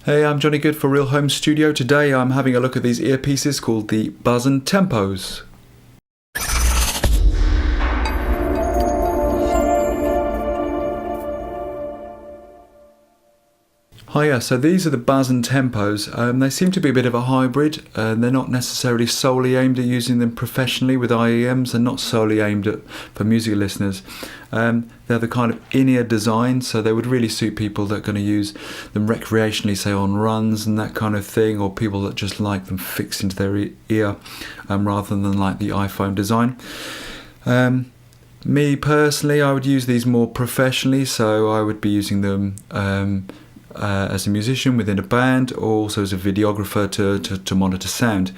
Hey, I'm Jonny Goode for Real Home Studio. Today I'm having a look at these earpieces called the Basn Tempos. Hiya, so these are the Basn Tempos. They seem to be a bit of a hybrid. They're not necessarily solely aimed at using them professionally with IEMs. They're not solely aimed at for music listeners. They're the kind of in-ear design, so they would really suit people that are going to use them recreationally, say on runs and that kind of thing, or people that just like them fixed into their ear rather than like the iPhone design. Me personally, I would use these more professionally, so I would be using them as a musician within a band, or also as a videographer to monitor sound.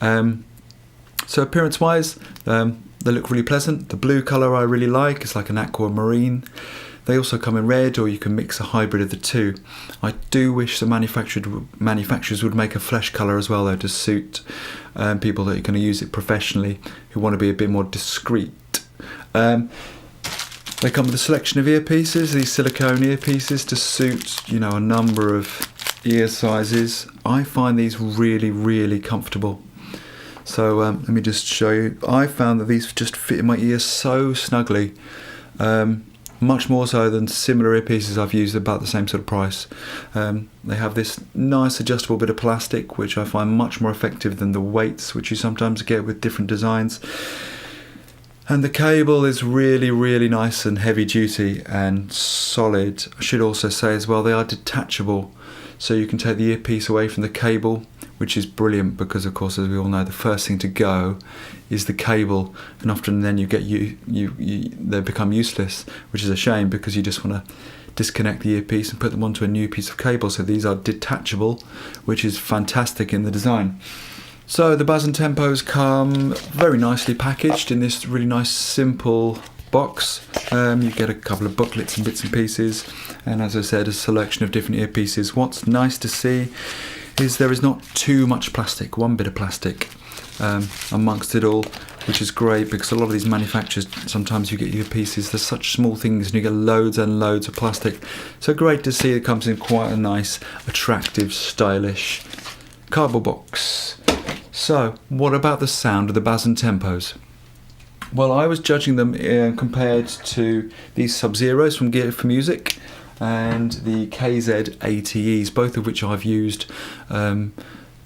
So appearance wise, they look really pleasant. The blue colour I really like. It's like an aquamarine. They also come in red, or you can mix a hybrid of the two. I do wish the manufacturers would make a flesh colour as well, though, to suit people that are going to use it professionally, who want to be a bit more discreet. They come with a selection of earpieces, these silicone earpieces to suit, a number of ear sizes. I find these really, really comfortable. So let me just show you. I found that these just fit in my ear so snugly, much more so than similar earpieces I've used about the same sort of price. They have this nice adjustable bit of plastic, which I find much more effective than the weights, which you sometimes get with different designs. And the cable is really, really nice and heavy duty and solid. I should also say as well, they are detachable, so you can take the earpiece away from the cable, which is brilliant because, of course, as we all know, the first thing to go is the cable, and often then they become useless, which is a shame because you just want to disconnect the earpiece and put them onto a new piece of cable. So these are detachable, which is fantastic in the design. So the Basn Tempos come very nicely packaged in this really nice simple box. You get a couple of booklets and bits and pieces, and as I said, a selection of different earpieces. What's nice to see is there is not too much plastic, one bit of plastic amongst it all, which is great because a lot of these manufacturers, sometimes you get earpieces, they're such small things and you get loads and loads of plastic. So great to see it comes in quite a nice, attractive, stylish cardboard box. So, what about the sound of the Basn Tempos? Well, I was judging them compared to these Sub-Zeros from Gear for Music and the KZ-ATEs, both of which I've used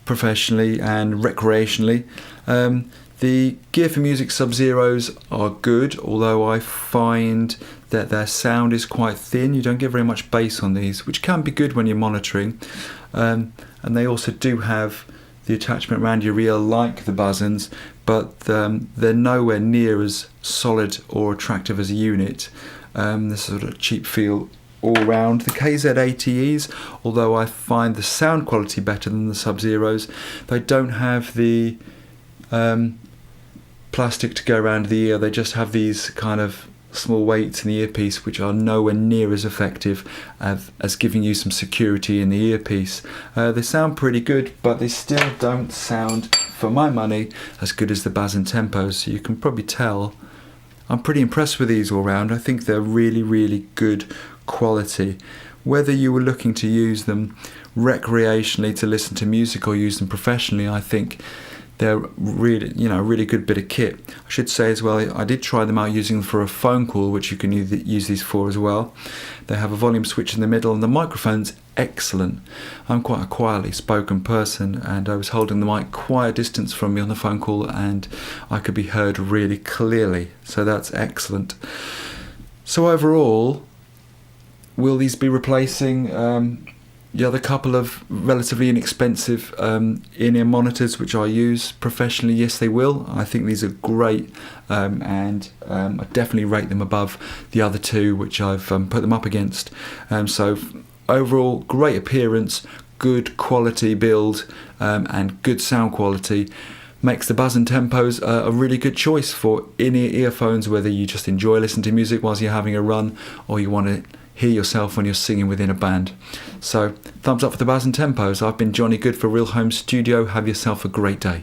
professionally and recreationally. The Gear for Music Sub-Zeros are good, although I find that their sound is quite thin. You don't get very much bass on these, which can be good when you're monitoring. And they also do have the attachment around your ear like the Basns, but they're nowhere near as solid or attractive as a unit. There's sort of cheap feel all round. The KZ-ATEs, although I find the sound quality better than the Sub-Zeros, they don't have the plastic to go around the ear. They just have these kind of small weights in the earpiece, which are nowhere near as effective as giving you some security in the earpiece. They sound pretty good, but they still don't sound, for my money, as good as the Basn Tempos. So you can probably tell I'm pretty impressed with these all round. I think they're really, really good quality. Whether you were looking to use them recreationally to listen to music or use them professionally, I think they're really, a really good bit of kit. I should say as well, I did try them out using them for a phone call, which you can use these for as well. They have a volume switch in the middle, and the microphone's excellent. I'm quite a quietly spoken person, and I was holding the mic quite a distance from me on the phone call, and I could be heard really clearly. So that's excellent. So overall, will these be replacing the other couple of relatively inexpensive in-ear monitors which I use professionally? Yes, they will. I think these are great, and I definitely rate them above the other two which I've put them up against. So overall, great appearance, good quality build, and good sound quality makes the Basn Tempos a really good choice for in-ear earphones, whether you just enjoy listening to music whilst you're having a run, or you want to hear yourself when you're singing within a band. So thumbs up for the Basn Tempos. I've been Jonny Goode for Real Home Studio. Have yourself a great day.